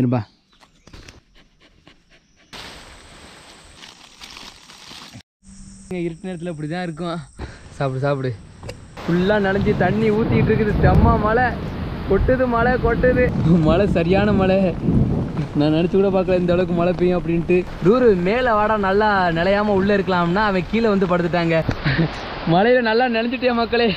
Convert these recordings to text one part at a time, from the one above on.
இருப்பா. இருட்டு நேரத்தில் இப்படி தான் இருக்கும். சாப்பிடு சாப்பிடு. ஃபுல்லாக நனைஞ்சி தண்ணி ஊற்றிக்கிட்டு இருக்குது. செம்ம மழை கொட்டுது, மழை கொட்டுது, மழை சரியான மழை. நான் நினச்சி கூட பார்க்கல இந்த அளவுக்கு மழை பெய்யும் அப்படின்ட்டு. ரூரு மேலே வாடா நல்லா நிலையாமல் உள்ளே இருக்கலாம்னா அவன் கீழே வந்து படுத்துட்டாங்க. மழையில் நல்லா நினைஞ்சிட்டே மக்களே.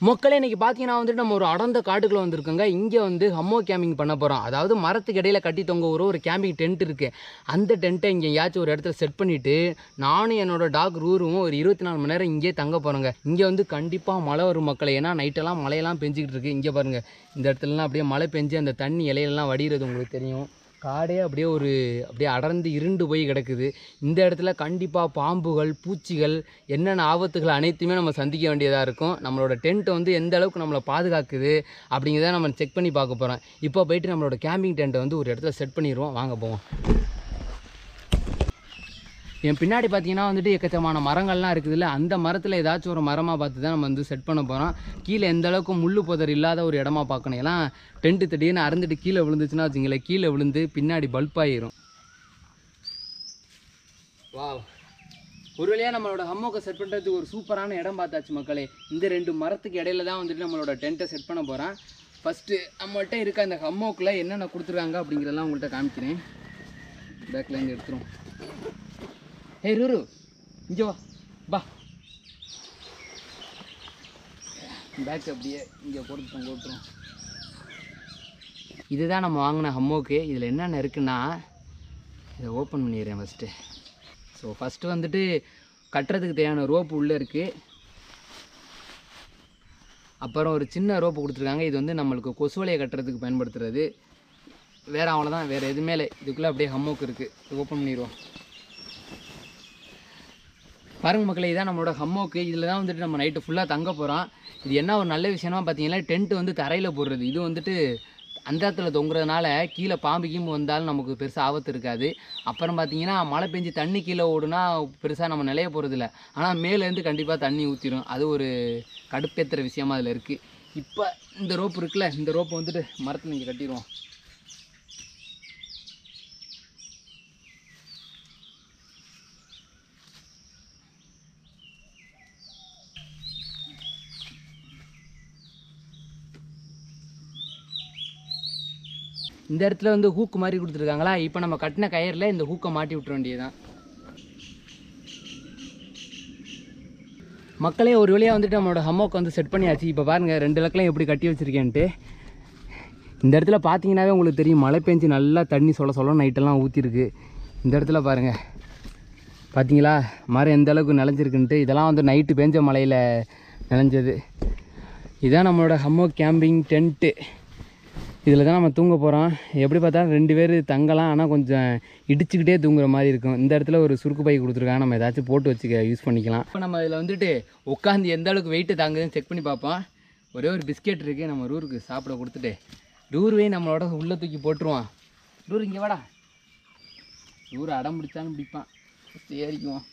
மக்களே இன்றைக்கி பார்த்தீங்கன்னா வந்துட்டு நம்ம ஒரு அடர்ந்த காட்டுக்குள்ளே வந்திருக்கோங்க. இங்கே வந்து ஹம்மோ கேம்பிங் பண்ண போகிறோம். அதாவது மரத்துக்கு இடையில கட்டி தொங்க ஒரு கேம்பிங் டென்ட் இருக்குது. அந்த டென்ட்டை இங்கே எங்கேயாச்சும் ஒரு இடத்துல செட் பண்ணிவிட்டு நானும் என்னோட டாக் ரூரும் ஒரு 24 மணி நேரம் இங்கே தங்க போகிறோங்க. இங்கே வந்து கண்டிப்பாக மழை வரும் மக்களே. ஏன்னா நைட்டெல்லாம் மழையெல்லாம் பெஞ்சிக்கிட்டு இருக்குது. இங்கே பாருங்கள், இந்த இடத்துலலாம் அப்படியே மழை பெஞ்சு அந்த தண்ணி இலையெல்லாம் வடிகிறது உங்களுக்கு தெரியும். காடே அப்படியே அடர்ந்து இருண்டு போய் கிடக்குது. இந்த இடத்துல கண்டிப்பாக பாம்புகள், பூச்சிகள், என்னென்ன ஆபத்துகள் அனைத்துமே நம்ம சந்திக்க வேண்டியதாக இருக்கும். நம்மளோட டென்ட் வந்து எந்த அளவுக்கு நம்மளை பாதுகாக்குது அப்படிங்கிறத நம்ம செக் பண்ணி பார்க்க போகிறோம். இப்போ போயிட்டு நம்மளோட கேம்பிங் டென்ட்டை வந்து ஒரு இடத்துல செட் பண்ணிடுவோம். வாங்க போவோம். என் பின்னாடி பார்த்தீங்கன்னா வந்துட்டு எக்கச்சக்கமான மரங்கள்லாம் இருக்குதுல்ல, அந்த மரத்தில் ஏதாச்சும் ஒரு மரமாக பார்த்து தான் நம்ம வந்து செட் பண்ண போகிறோம். கீழே எந்த அளவுக்கு முள் புதர் இல்லாத ஒரு இடமா பார்க்கணும். ஏன்னா டென்ட்டு திடீர்னு அறந்துட்டு கீழே விழுந்துச்சுன்னா வச்சுங்களேன், கீழே விழுந்து பின்னாடி பல்பாயிரும். வா, ஒரு வழியாக நம்மளோட ஹம்மோக்கை செட் பண்ணுறதுக்கு ஒரு சூப்பரான இடம் பார்த்தாச்சு மக்களே. இந்த 2 மரத்துக்கு இடையில தான் வந்துட்டு நம்மளோட டென்ட்டை செட் பண்ண போகிறேன். ஃபஸ்ட்டு நம்மள்கிட்ட இருக்க அந்த ஹம்மோக்கில் என்னென்ன கொடுத்துருக்காங்க அப்படிங்கிறதெல்லாம் உங்கள்கிட்ட காமிக்கிறேன். பேக்லேருந்து எடுத்துரும். ஏய் ரூரு, இங்கே வா பா. பேக் அப்படியே இங்கே போட்டுரும். இதுதான் நம்ம வாங்கின ஹம்மோக்கு. இதில் என்னென்ன இருக்குன்னா, இதை ஓப்பன் பண்ணிடுறேன் ஃபஸ்ட்டு. ஸோ ஃபஸ்ட்டு வந்துட்டு கட்டுறதுக்கு தேவையான ரோப்பு உள்ளே இருக்குது. அப்புறம் ஒரு சின்ன ரோப்பு கொடுத்துருக்காங்க. இது வந்து நம்மளுக்கு கொசுவலையை கட்டுறதுக்கு பயன்படுத்துகிறது. வேறு அவ்வளோதான், வேறு எதுவுமே இல்லை. இதுக்குள்ளே அப்படியே ஹம்மோக்கு இருக்குது. இது ஓப்பன் பண்ணிடுவோம். பாருங்க மக்களே, இதான் நம்மளோட ஹம்மோக்கு. இதில் தான் வந்துட்டு நம்ம நைட்டு ஃபுல்லாக தங்க போகிறோம். இது என்ன ஒரு நல்ல விஷயமா பார்த்தீங்கன்னா, டென்ட்டு வந்து தரையில் போடுறது. இது வந்துட்டு அந்த இடத்துல தொங்குறதுனால கீழே பாம்புக்கும் வந்தாலும் நமக்கு பெருசாக ஆபத்து இருக்காது. அப்புறம் பார்த்தீங்கன்னா மழை பெஞ்சு தண்ணி கீழே ஓடுனா பெருசாக நம்ம நிலைய போகிறதில்ல. ஆனால் மேலேருந்து கண்டிப்பாக தண்ணி ஊற்றிடும். அது ஒரு கடுப்பேற்றுற விஷயமா அதில் இருக்குது. இப்போ இந்த ரோப்பு இருக்குல்ல, இந்த ரோப்பை வந்துட்டு மரத்தில் இங்கே கட்டிடுவோம். இந்த இடத்துல வந்து ஹூக்கு மாதிரி கொடுத்துருக்காங்களா. இப்போ நம்ம கட்டின கயிறில் இந்த ஹூக்கை மாட்டி விட்டுற வேண்டியதுதான். மக்களே ஒரு வழியாக வந்துட்டு நம்மளோட ஹம்மோக்கு வந்து செட் பண்ணியாச்சு. இப்போ பாருங்கள் 2 இலக்கெலாம் எப்படி கட்டி வச்சுருக்கேன்ட்டு. இந்த இடத்துல பார்த்தீங்கன்னாவே உங்களுக்கு தெரியும், மழை பெஞ்சு நல்லா தண்ணி சொல்ல நைட்டெல்லாம் ஊற்றிருக்கு. இந்த இடத்துல பாருங்கள், பார்த்தீங்களா மரம் எந்த அளவுக்கு நினைஞ்சிருக்குன்ட்டு. இதெல்லாம் வந்து நைட்டு பெஞ்ச மழையில் நினைஞ்சது. இதுதான் நம்மளோட ஹம்மோ கேம்பிங் டென்ட்டு. இதில் தான் நம்ம தூங்க போகிறோம். எப்படி பார்த்தாலும் 2 பேர் தங்கலாம். ஆனால் கொஞ்சம் இடிச்சுக்கிட்டே தூங்குற மாதிரி இருக்கும். இந்த இடத்துல ஒரு சுருக்கு பை கொடுத்துருக்காங்க, நம்ம ஏதாச்சும் போட்டு வச்சுக்க யூஸ் பண்ணிக்கலாம். இப்போ நம்ம இதில் வந்துட்டு உட்காந்து எந்த அளவுக்கு வெயிட்டு தாங்குதுன்னு செக் பண்ணி பார்ப்போம். ஒரே ஒரு பிஸ்கெட் இருக்குது, நம்ம ரூருக்கு சாப்பிட கொடுத்துட்டு ரூருவையும் நம்மளோட உள்ளே தூக்கி போட்டுருவான். ரூர் இங்கே வாடா. ரூர் அடம் பிடிச்சாலும் பிடிப்பான், ஏறிக்குவோம்.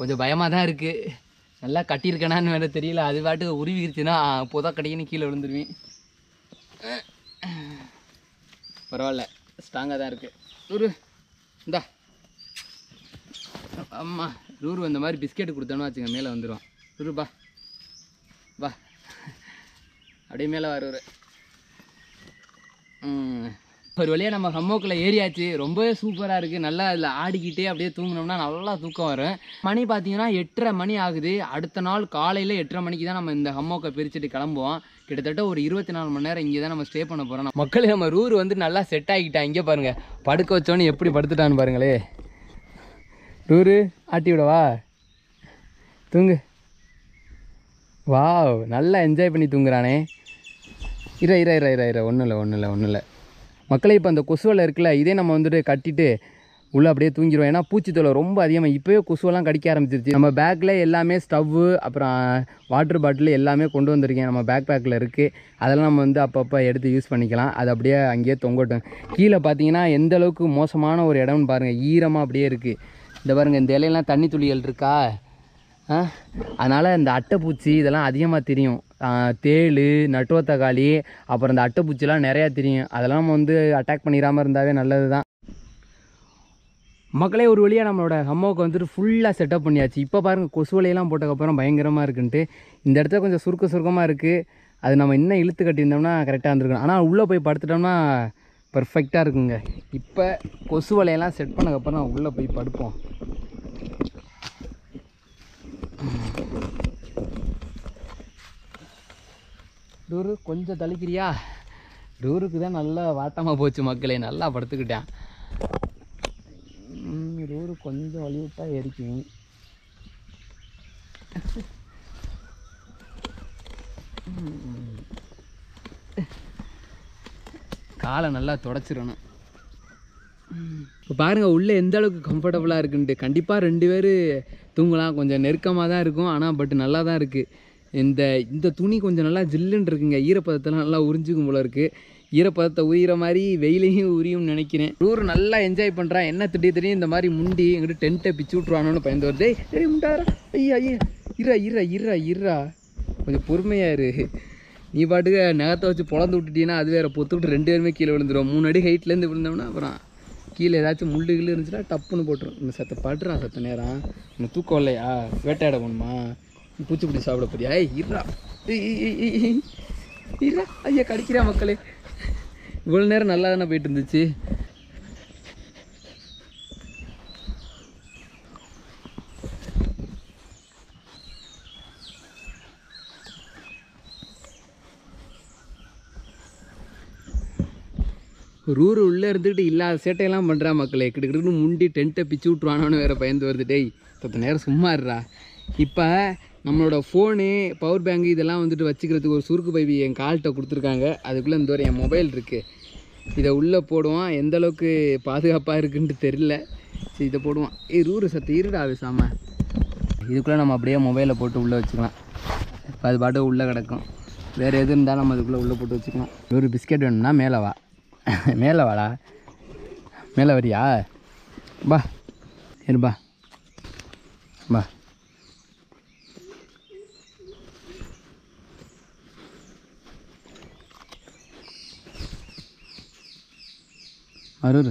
கொஞ்சம் பயமாக தான் இருக்குது. நல்லா கட்டியிருக்கேனான்னு வேறு தெரியல. அது பாட்டுக்கு உருவிருச்சுன்னா அப்போதான் கடைக்குன்னு கீழே விழுந்துருவேன். பரவாயில்ல, ஸ்ட்ராங்காக தான் இருக்குது. ரூரு இந்தா. அம்மா ரூரு இந்த மாதிரி பிஸ்கெட்டு கொடுத்தோன்னு வச்சுங்க, மேலே வந்துடுவான். ரூரு பா பா, அப்படியே மேலே வர. ஒரு வழியாக நம்ம ஹம்மோக்கில் ஏறியாச்சு. ரொம்பவே சூப்பராக இருக்குது. நல்லா அதில் ஆடிக்கிட்டே அப்படியே தூங்கினோம்னா நல்லா தூக்கம் வரும். மணி பார்த்தீங்கன்னா 8:30 மணி ஆகுது. அடுத்த நாள் காலையில் 8:30 மணிக்கு தான் நம்ம இந்த ஹம்மோக்கை பிரிச்சுட்டு கிளம்புவோம். கிட்டத்தட்ட ஒரு 24 மணி நேரம் இங்கே தான் நம்ம ஸ்டே பண்ண போகிறோம். மக்களே நம்ம ரூர் வந்து நல்லா செட் ஆகிட்டா. இங்கே பாருங்கள், படுக்க வச்சோன்னு எப்படி படுத்துட்டான்னு பாருங்களே. ரூரு ஆட்டி விடவா, தூங்கு. வா, நல்லா என்ஜாய் பண்ணி தூங்குறானே. ஒன்றும் இல்லை மக்களே. இப்போ அந்த கொசுவலை இருக்குல்ல, இதே நம்ம வந்துட்டு கட்டிட்டு உள்ளே அப்படியே தூங்கிடுவோம். ஏன்னா பூச்சித்தொலை ரொம்ப அதிகமாக இப்போயே கொசுவெல்லாம் கடிக்க ஆரம்பிச்சிருச்சு. நம்ம பேக்கில் எல்லாமே ஸ்டவ்வு அப்புறம் வாட்டர் பாட்டில் எல்லாமே கொண்டு வந்திருக்கேன். நம்ம பேக்கில் இருக்குது. அதெல்லாம் நம்ம வந்து அப்பப்போ எடுத்து யூஸ் பண்ணிக்கலாம். அது அப்படியே அங்கேயே தொங்கட்டும். கீழே பார்த்தீங்கன்னா எந்த அளவுக்கு மோசமான ஒரு இடம்னு பாருங்கள். ஈரமாக அப்படியே இருக்குது. இந்த பாருங்கள், இந்த இலையெல்லாம் தண்ணி துளிகள் இருக்கா. அதனால் இந்த அட்டைப்பூச்சி இதெல்லாம் அதிகமாக தெரியும். தேள், நட்டுவத்தக்காளி, அப்புறம் இந்த அட்டைப்பூச்சிலாம் நிறையா தெரியும். அதெல்லாம் நம்ம வந்து அட்டாக் பண்ணிடாமல் இருந்தாவே நல்லது தான். மக்களே, ஒரு வழியாக நம்மளோட ஹம்மோக்கு வந்துட்டு ஃபுல்லாக செட்டப் பண்ணியாச்சு. இப்போ பாருங்கள், கொசு வலையெல்லாம் போட்டதுக்கப்புறம் பயங்கரமாக இருக்குன்ட்டு. இந்த இடத்துல கொஞ்சம் சுருக்கமாக இருக்குது. அது நம்ம இன்னும் இழுத்து கட்டியிருந்தோம்னா கரெக்டாக இருந்திருக்கும். ஆனால் உள்ளே போய் படுத்துட்டோம்னா பர்ஃபெக்டாக இருக்குங்க. இப்போ கொசு வலையெல்லாம் செட் பண்ணதுக்கப்புறம் உள்ளே போய் படுப்போம். டூரு கொஞ்சம் தளிக்கிறியா? டூருக்கு தான் நல்லா வாட்டமாக போச்சு மக்களே. நல்லா படுத்துக்கிட்டேன். டூரு கொஞ்சம் வலி விட்டா எரிக்கும். காலை நல்லா தொடச்சிடணும். இப்போ பாருங்கள் உள்ளே எந்த அளவுக்கு கம்ஃபர்டபுளாக இருக்குன்ட்டு. கண்டிப்பாக 2 பேர் தூங்கலாம். கொஞ்சம் நெருக்கமாக தான் இருக்கும், ஆனால் பட் நல்லா தான் இருக்குது. இந்த துணி கொஞ்சம் நல்லா ஜில்லுன்னு இருக்குங்க. ஈரப்பதத்தெல்லாம் நல்லா உறிஞ்சிக்கும் போல இருக்குது. ஈரப்பதத்தை உரிகிற மாதிரி வெயிலையும் உரியும்னு நினைக்கிறேன். டூர் நல்லா என்ஜாய் பண்ணுறான். என்ன திடீர்னு இந்த மாதிரி முண்டி எங்கிட்ட டென்ட்டை பிச்சு விட்ருவானோன்னு பயந்து வருது. சரி முண்டாரா, ஐயா இரா கொஞ்சம் பொறுமையாக இரு. நீ பாட்டுக்கு நகத்தை வச்சு பொழந்து விட்டுட்டீங்கன்னா அது வேறு பொத்துக்கிட்டு 2 பேருமே கீழே விழுந்துடும். 3 அடி ஹைட்லேருந்து விழுந்தோம்னா அப்புறம் கீழே ஏதாச்சும் முள்ளு இருந்துச்சுன்னா டப்புன்னு போட்டுரும். இந்த பாட்டுறான் சத்த நேரம். இன்னும் தூக்கம் இல்லையா? வேட்டையாட போகணுமா? பூச்சி பிடி சாப்பிட போறியா? இரா ஐயா கடிக்கிறா மக்களே. இவ்வளோ நேரம் நல்லா தானே போயிட்டு இருந்துச்சு. ரூரு உள்ளே இருந்துக்கிட்டு இல்லாத சேட்டையெல்லாம் பண்ணுறா மக்களே. கிட்டக்கிட்டு முண்டி டென்ட்டை பிச்சு விட்ருவானோன்னு வேறு பயந்து வருது. டேய் பத்து நேரம் சும்மா இருறா. இப்போ நம்மளோட ஃபோனு, பவர் பேங்கு இதெல்லாம் வந்துட்டு வச்சுக்கிறதுக்கு ஒரு சுருக்கு பைவி என் கால்கிட்ட கொடுத்துருக்காங்க. அதுக்குள்ளே இந்த ஒரு என் மொபைல் இருக்குது. இதை உள்ளே போடுவான். எந்தளவுக்கு பாதுகாப்பாக இருக்குன்ட்டு தெரில. சரி இதை போடுவான். ரூரு சத்து இருடா பேசாமல். இதுக்குள்ளே நம்ம அப்படியே மொபைலை போட்டு உள்ளே வச்சுக்கலாம். இப்போ அது பாட்டு உள்ளே கிடக்கும். வேறு எது இருந்தாலும் நம்ம அதுக்குள்ளே உள்ளே போட்டு வச்சுக்கலாம். ஒரு பிஸ்கெட் வேணும்னா மேலே வா. மேலே வாடா. மேலே வரியா? பா இருப்பா பா. அரூர்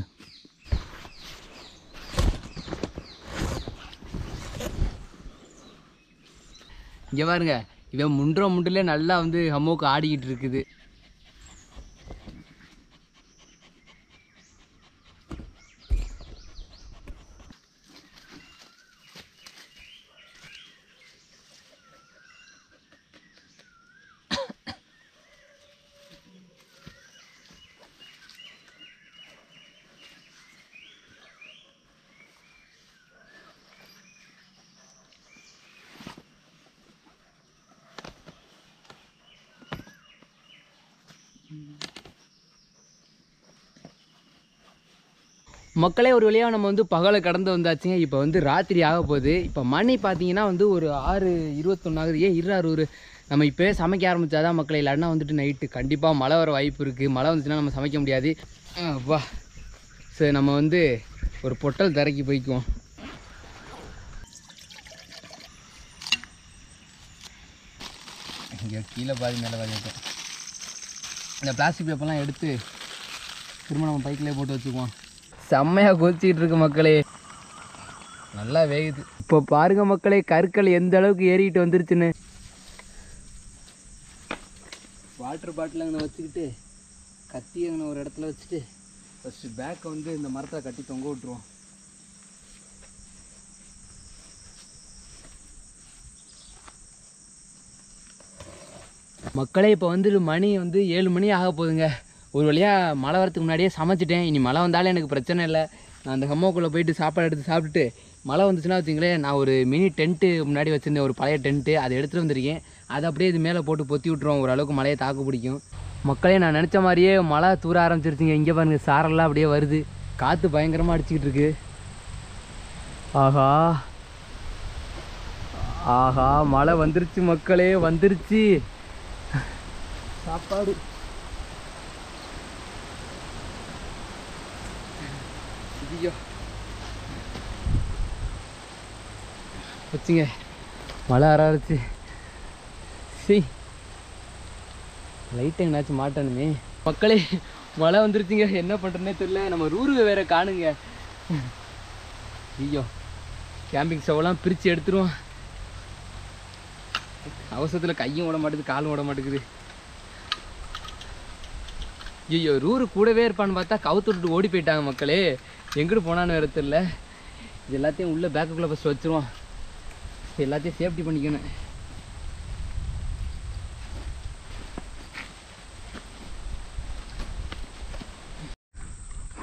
இங்கே பாருங்க. இவன் முண்டிலே நல்லா வந்து ஹம்மோக்கு ஆடிக்கிட்டு இருக்குது. மக்களே, ஒரு வழியாக நம்ம வந்து பகலை கடந்து வந்தாச்சுங்க. இப்போ வந்து ராத்திரி ஆக போகுது. இப்போ மணி பார்த்தீங்கன்னா வந்து ஒரு 6:21 ஆகுது. இருறாரு நம்ம இப்போயே சமைக்க ஆரம்பித்தாதான் மக்களே. இல்லைன்னா வந்துட்டு நைட்டு கண்டிப்பாக மழை வர வாய்ப்பு இருக்குது. மழை வந்துச்சுன்னா நம்ம சமைக்க முடியாது. வா சரி, நம்ம வந்து ஒரு பொட்டல் தரைக்கு போய்க்குவோம். இங்கே கீழே பாதி மேலே பாதி இருக்கும். இந்த பிளாஸ்டிக் பேப்பர்லாம் எடுத்து திரும்ப நம்ம பைக்கிலே போட்டு வச்சுக்குவோம். செம்மையாக கொதிச்சிக்கிட்டு இருக்கு மக்களே. நல்லா வேகுது. இப்போ பாருங்க மக்களே, கற்கள் எந்த அளவுக்கு ஏறிக்கிட்டு வந்துருச்சுன்னு. வாட்டர் பாட்டில் அங்கே வச்சுக்கிட்டு கத்தி அங்கே ஒரு இடத்துல வச்சுட்டு ஃபஸ்ட்டு பேக்கை வந்து இந்த மரத்தை கட்டி தொங்க விட்டுருவோம். மக்களே, இப்போ வந்து மணி வந்து 7 மணி ஆக போகுதுங்க. ஒரு வழியாக மழை வரத்துக்கு முன்னாடியே சமைச்சிட்டேன். இனி மழை வந்தாலும் எனக்கு பிரச்சனை இல்லை. நான் அந்த ஹம்மோக்குள்ளே போயிட்டு சாப்பாடு எடுத்து சாப்பிட்டுட்டு மழை வந்துச்சுன்னா வச்சுங்களேன், நான் ஒரு மினி டென்ட்டு முன்னாடி வச்சுருந்தேன், ஒரு பழைய டென்ட்டு. அதை எடுத்துகிட்டு வந்திருக்கேன். அதை அப்படியே இது மேலே போட்டு பொத்தி விட்ருவோம். ஓரளவுக்கு மழையை தாக்கு பிடிக்கும். மக்களே, நான் நினச்ச மாதிரியே மழை தூர ஆரம்பிச்சிருச்சுங்க. இங்கே பாருங்கள், சாரெல்லாம் அப்படியே வருது. காற்று பயங்கரமாக அடிச்சிக்கிட்டு இருக்குது. ஆஹா ஆஹா, மழை வந்துருச்சு மக்களே, வந்துருச்சு. சாப்பாடு ஐயோ வச்சுங்க, மழை ஆரம்பிச்சு. சரி, லைட் எங்கனாச்சும் மாட்டணுமே மக்களே. மழை வந்துருச்சுங்க, என்ன பண்ணுறேன்னே தெரியல. நம்ம ரூருவை வேற காணுங்க. ஐயோ, கேம்பிங் ஸ்டவ்லாம் பிரித்து எடுத்துருவோம். அவசரத்தில் கையும் ஓட மாட்டேங்குது, காலும் ஓட மாட்டேங்குது. ஐயோ, ரூரு கூடவே இருப்பான்னு பார்த்தா கவுத்து விட்டுட்டு ஓடி போயிட்டாங்க மக்களே. எங்கிட்டு போனான்னு வேறு தெரியல. இது எல்லாத்தையும் உள்ள பேக்குக்குள்ளே ஃபஸ்ட்டு வச்சுருவோம். எல்லாத்தையும் சேஃப்டி பண்ணிக்கணும்.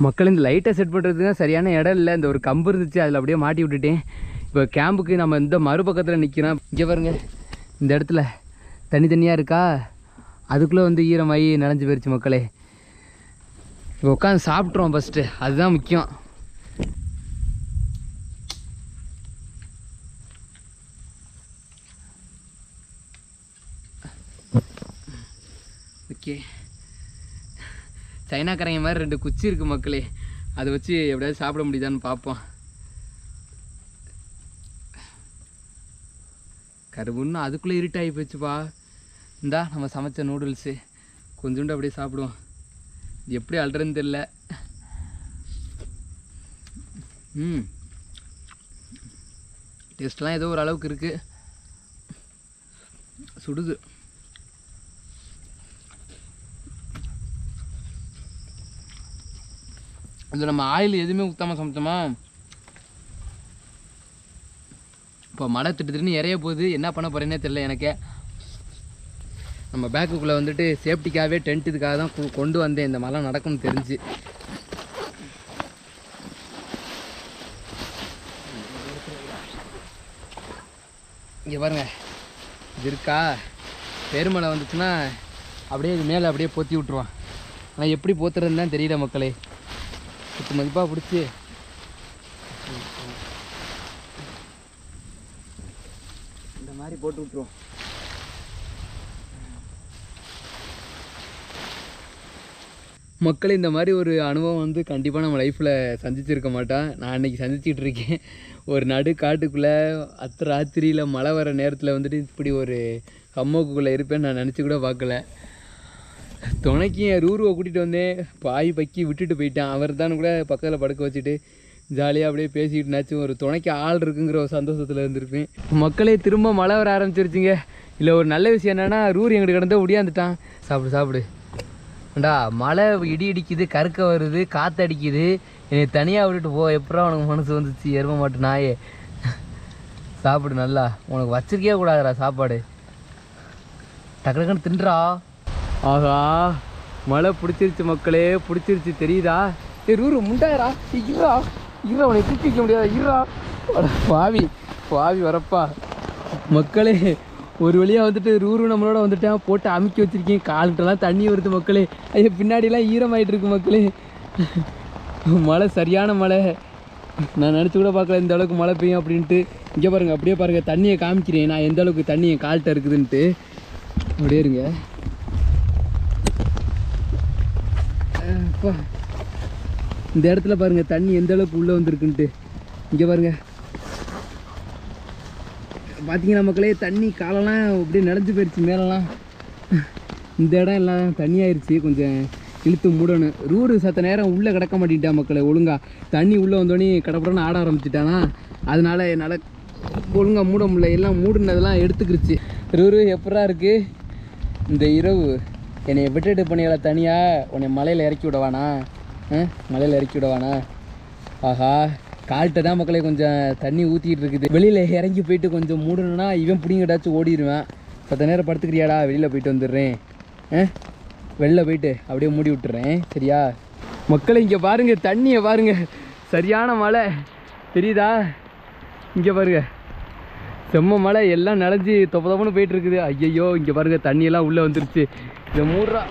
மக்கள் இந்த லைட்டை செட் பண்ணுறதுக்கு தான் சரியான இடம் இல்லை. இந்த ஒரு கம்பு இருந்துச்சு, அதில் அப்படியே மாட்டி விட்டுட்டேன். இப்போ கேம்புக்கு நம்ம இந்த மறுபக்கத்தில் நிற்கிறோம். இங்கே பாருங்க, இந்த இடத்துல தனித்தனியாக இருக்கா, அதுக்குள்ளே வந்து ஈரமாகி நனைஞ்சு போயிடுச்சு மக்களே. இப்போ உட்காந்து சாப்பிட்றோம் ஃபஸ்ட்டு, அதுதான் முக்கியம். ஓகே, சைனாக்காரங்க மாதிரி 2 குச்சி இருக்குது மக்களே, அதை வச்சு எப்படியாவது சாப்பிட முடியுதான்னு பார்ப்போம். கருவுன்னு அதுக்குள்ளே இருட்டாகி போச்சுப்பா. இந்தா நம்ம சமைச்ச நூடுல்ஸு கொஞ்சோண்டு அப்படியே சாப்பிடுவோம். இது எப்படி அல்றதுன்னு தெரியல. டேஸ்ட்லாம் ஏதோ ஒரு அளவுக்கு இருக்குது. சுடுது. இதில் நம்ம ஆயில் எதுவுமே ஊற்றாமல் சமைச்சோமா. இப்போ மழை திட்டுன்னு இறைய போகுது, என்ன பண்ண போகிறேன்னே தெரியல எனக்கு. நம்ம பேக்குக்குள்ளே வந்துட்டு சேஃப்டிக்காகவே டென்ட் இதுக்காக தான் கொண்டு வந்தேன், இந்த மழை நடக்கும்னு தெரிஞ்சு. இங்கே பாருங்க, இது இருக்கா, பெருமழை வந்துச்சுன்னா அப்படியே இது மேலே அப்படியே போற்றி விட்ருவான். ஆனால் எப்படி போத்துறதுன்னு தான் தெரியல மக்களே. இப்போ மதிப்பாக பிடிச்சி இந்த மாதிரி போட்டு விட்ருவோம். மக்கள் இந்த மாதிரி ஒரு அனுபவம் வந்து கண்டிப்பாக நம்ம லைஃப்பில் சந்திச்சிருக்க மாட்டோம். நான் இன்றைக்கி சந்திச்சிட்டு இருக்கேன். ஒரு நடு காட்டுக்குள்ளே ராத்திரியில் மழை வர நேரத்தில் வந்துட்டு இப்படி ஒரு ஹம்மோக்குள்ளே இருப்பேன்னு நான் நினச்சி கூட பார்க்கல. துணைக்கு என் ரூருவை கூட்டிகிட்டு வந்தேன், பாய் பக்கி விட்டுட்டு போயிட்டான். அவர் தான் கூட பக்கத்தில் படுக்க வச்சுட்டு ஜாலியாக அப்படியே பேசிக்கிட்டுனாச்சும் ஒரு துணைக்கு ஆள் இருக்குங்கிற ஒரு சந்தோஷத்தில் இருந்திருப்பேன். மக்களே, திரும்ப மழை வர ஆரம்பிச்சிருச்சுங்க. இல்லை, ஒரு நல்ல விஷயம் என்னென்னா ரூர் எங்கிட்ட கிடந்து ஒடியாந்துட்டான். சாப்பிடு சாப்பிடு ஏண்டா, மழை இடி இடிக்குது, கருக்க வருது, காற்று அடிக்குது, என்னை தனியாக விட்டுட்டு போ. எப்படா உனக்கு மனசு வந்துச்சு எரும மாட்டு நாயே. சாப்பிடு நல்லா, உனக்கு வச்சிருக்கே கூடாதுடா சாப்பாடு. டக்கு டக்குன்னு தின்றா. ஆஹா, மழை பிடிச்சிருச்சு மக்களே, பிடிச்சிருச்சு தெரியுதா. ரூரு முண்டாயிரா, இருறா இருறா, உனக்கு தூக்கி வைக்க முடியாதா, இருறா. பாவி பாவி வரப்பா. மக்களே, ஒரு வழியாக வந்துட்டு ரூரு நம்மளோட வந்துட்டேன், போட்டு அமுக்கி வச்சுருக்கேன். கால்கிட்டலாம் தண்ணி வருது மக்களே. ஐயோ, பின்னாடிலாம் ஈரமாயிட்டு இருக்கு மக்களே. மழை சரியான மழை, நான் நினச்சி கூட பார்க்கல இந்த அளவுக்கு மழை பெய்யும் அப்படின்ட்டு. இங்கே பாருங்கள், அப்படியே பாருங்கள், தண்ணியை காமிக்கிறேன் நான் எந்த அளவுக்கு தண்ணி என் கால்கிட்ட இருக்குதுன்ட்டு. அப்படியே இருங்க. இந்த இடத்துல பாருங்கள் தண்ணி எந்த அளவுக்கு உள்ளே வந்துருக்குன்ட்டு. இங்கே பாருங்கள், பார்த்தீங்கன்னா மக்களே, தண்ணி காலெல்லாம் அப்படியே நனைஞ்சு போயிடுச்சு மேலெல்லாம். இந்த இடம் எல்லாம் தண்ணியாயிருச்சு, கொஞ்சம் இழுத்து மூடணும். ரூரு சத்த நேரம் உள்ளே கிடக்க மாட்டேன்ட்டா மக்களே. ஒழுங்கா தண்ணி உள்ளே வந்தோடனே கடப்புறன்னு ஆட ஆரம்பிச்சிட்டானா, அதனால என்னால் ஒழுங்காக மூட முடியல. எல்லாம் மூடுனதெல்லாம் எடுத்துக்கிருச்சு. ரூரு எப்படா இருக்குது இந்த இரவு? என்னை விட்டுட்டு பண்ணியால தனியாக உன்னை மலையில் இறக்கி விடவானா? மலையில் இறக்கி விடவானா? ஆஹா, கால்கிட்ட தான் மக்களே கொஞ்சம் தண்ணி ஊற்றிக்கிட்டு இருக்குது. வெளியில் இறங்கி போயிட்டு கொஞ்சம் மூடணுன்னா இவன் பிடிங்கிட்டாச்சும் ஓடிடுவேன். பத்து நேரம் படுத்துக்கிறியாடா, வெளியில் போயிட்டு வந்துடுறேன். வெளில போயிட்டு அப்படியே மூடி விட்டுறேன், சரியா? மக்களே, இங்கே பாருங்கள், தண்ணியை பாருங்கள், சரியான மழை தெரியுதா? இங்கே பாருங்கள், செம்ம மழை, எல்லாம் நனைஞ்சி தொப்ப தொப்பன்னு போயிட்டு இருக்குது. ஐயையோ, இங்கே பாருங்கள், தண்ணியெல்லாம் உள்ளே வந்துருச்சு. இதை மூடுறா.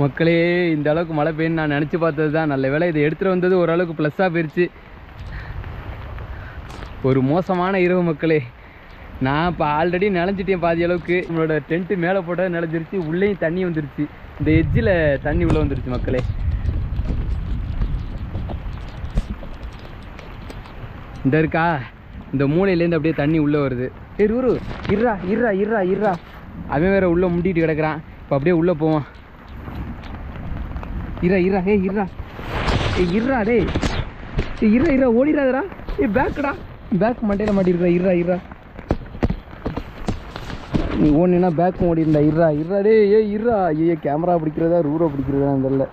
மக்களே இந்த அளவுக்கு மழை பெய்யுன்னு நான் நினச்சி பார்த்தது தான். நல்ல வேளை இதை எடுத்துகிட்டு வந்தது ஓரளவுக்கு ப்ளஸ்ஸாக போயிடுச்சு. ஒரு மோசமான இரவு மக்களே. நான் இப்போ ஆல்ரெடி நினைஞ்சிட்டேன் பாதி அளவுக்கு. நம்மளோட டென்ட்டு மேலே போட்டால் நினைஞ்சிருச்சு, உள்ளேயும் தண்ணி வந்துருச்சு. இந்த எட்ஜில் தண்ணி உள்ளே வந்துருச்சு மக்களே. இந்த இருக்கா இந்த மூளையிலேருந்து அப்படியே தண்ணி உள்ளே வருது. ரூரு இருறா இருறா இருறா இருறா, அவன் வேற உள்ளே முண்டிட்டு கிடக்குறான். இப்போ அப்படியே உள்ளே போவான். இருறா இருறா இருறா இருறா டே இருறா இருறா ஓடிடாதடா. பேக்குடா, பேக் மண்டையில் மாட்டிருக்கா. இருறா இருறா, நீ ஓடினா பேக் ஓடிருந்தா. இருறா இருறா டே இருறா. ஐயோ கேமரா பிடிக்கிறதா ரூரோ பிடிக்கிறதா தெரியல.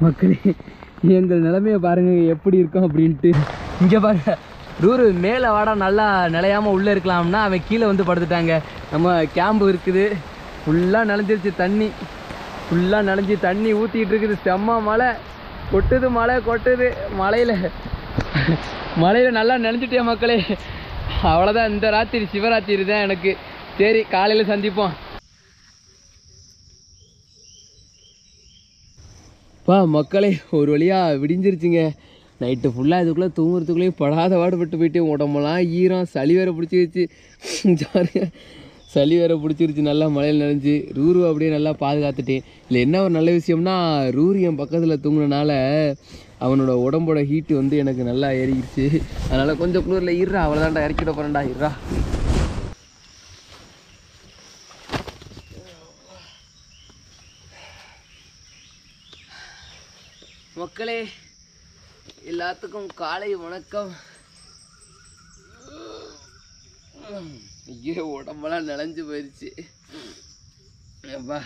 மக்களே எங்கள் நிலைமையை பாருங்க எப்படி இருக்கும் அப்படின்ட்டு. இங்கே பாருங்க ரூரு மேலே வாடா நல்லா நிலையாமல் உள்ளே இருக்கலாம்னா அவன் கீழே வந்து படுத்துட்டாங்க. நம்ம கேம்பு இருக்குது ஃபுல்லாக நனைஞ்சிருச்சு. தண்ணி ஃபுல்லாக நனைஞ்சி தண்ணி ஊற்றிட்டு இருக்குது. செம்ம மழை கொட்டுது, மழை கொட்டுது. மழையில் நல்லா நனைஞ்சிட்டேன் மக்களே. அவ்வளோதான், இந்த ராத்திரி சிவராத்திரி தான் எனக்கு. சரி காலையில் சந்திப்போம். மக்களே ஒரு வழியாக விடிஞ்சிருச்சுங்க. நைட்டு ஃபுல்லாக இதுக்குள்ளே தூங்குறதுக்குள்ளேயும் படாத பாடுபட்டு போயிட்டு உடம்பெல்லாம் ஈரம், சளி வேற பிடிச்சிருச்சு. ஜாலியாக சளி வேற பிடிச்சிருச்சு. நல்லா மழையில் நனைஞ்சு ரூரு அப்படியே நல்லா பாதுகாத்துட்டேன். இல்லை என்ன ஒரு நல்ல விஷயம்னா ரூரு என் பக்கத்தில் தூங்குனனால அவனோட உடம்போட ஹீட்டு வந்து எனக்கு நல்லா ஏறிடுச்சு. அதனால் கொஞ்சம் குளிரில் இருறா, அவ்வளோதான்டா இறக்கிட போகிறேன்டா. இருறா மக்களே, எல்லாத்துக்கும் காலை வணக்கம். ஐயோ உடம்பெல்லாம் நனைஞ்சு போயிடுச்சு. அப்பா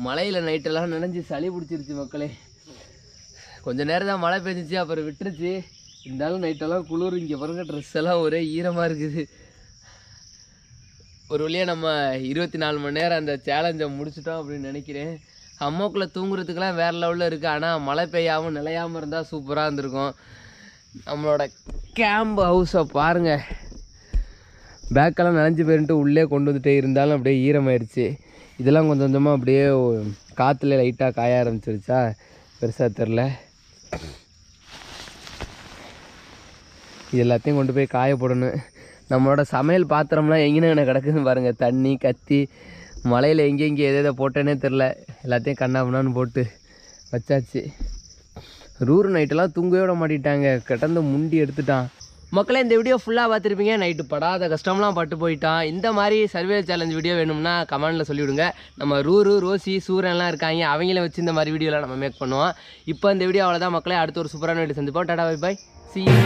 மழையில் நைட்டெல்லாம் நனைஞ்சு சளி பிடிச்சிருச்சு மக்களே. கொஞ்சம் நேரம் தான் மழை பெஞ்சிச்சு, அப்புறம் விட்டுருச்சு. இருந்தாலும் நைட்டெல்லாம் குளிர். இங்கே பாருங்க ட்ரெஸ் எல்லாம் ஒரே ஈரமாக இருக்குது. ஒரு வழியாக நம்ம 24 மணி நேரம் அந்த சேலஞ்சை முடிச்சிட்டோம் அப்படின்னு நினைக்கிறேன். அம்மாக்குள்ளே தூங்குறதுக்கெல்லாம் வேறு லெவலில் இருக்குது. ஆனால் மழை பெய்யாமல் நிலையாமல் இருந்தால் சூப்பராக இருந்திருக்கும். நம்மளோட கேம்ப் ஹவுஸை பாருங்கள். பேக்கெல்லாம் நனைஞ்சு போயிட்டு உள்ளே கொண்டு வந்துட்டே இருந்தாலும் அப்படியே ஈரமாயிடுச்சு. இதெல்லாம் கொஞ்சம் கொஞ்சமாக அப்படியே காற்றுல லைட்டாக காய ஆரம்பிச்சிருச்சா, பெருசாக தெரில. இது எல்லாத்தையும் கொண்டு போய் காய போடணும். நம்மளோட சமையல் பாத்திரம்லாம் எங்கேன்னு கிடக்குதுன்னு பாருங்கள். தண்ணி கத்தி மலையில் எங்கே எதை போட்டேனே தெரில. எல்லாத்தையும் கண்ணாபுண்ணான்னு போட்டு வச்சாச்சு. ரூரு நைட்டெல்லாம் தூங்கவே விட மாட்டிட்டாங்க. கிடந்து முண்டி எடுத்துட்டான். மக்களே இந்த வீடியோ ஃபுல்லாக பார்த்துருப்பீங்க. நைட்டு படாத கஷ்டம்லாம் பட்டு போயிட்டான். இந்த மாதிரி சர்வேல் சேலஞ்ச் வீடியோ வேணும்னா கமெண்டில் சொல்லிவிடுங்க. நம்ம ரூரு, ரோசி, சூரன்லாம் இருக்காங்க. அவங்கள வச்சு இந்த மாதிரி வீடியோலாம் நம்ம மேக் பண்ணுவோம். இப்போ இந்த வீடியோ அவ்வளோதான் மக்களே. அடுத்த ஒரு சூப்பரான வீடியோ சந்திப்போம். Ta ta bye bye, see you.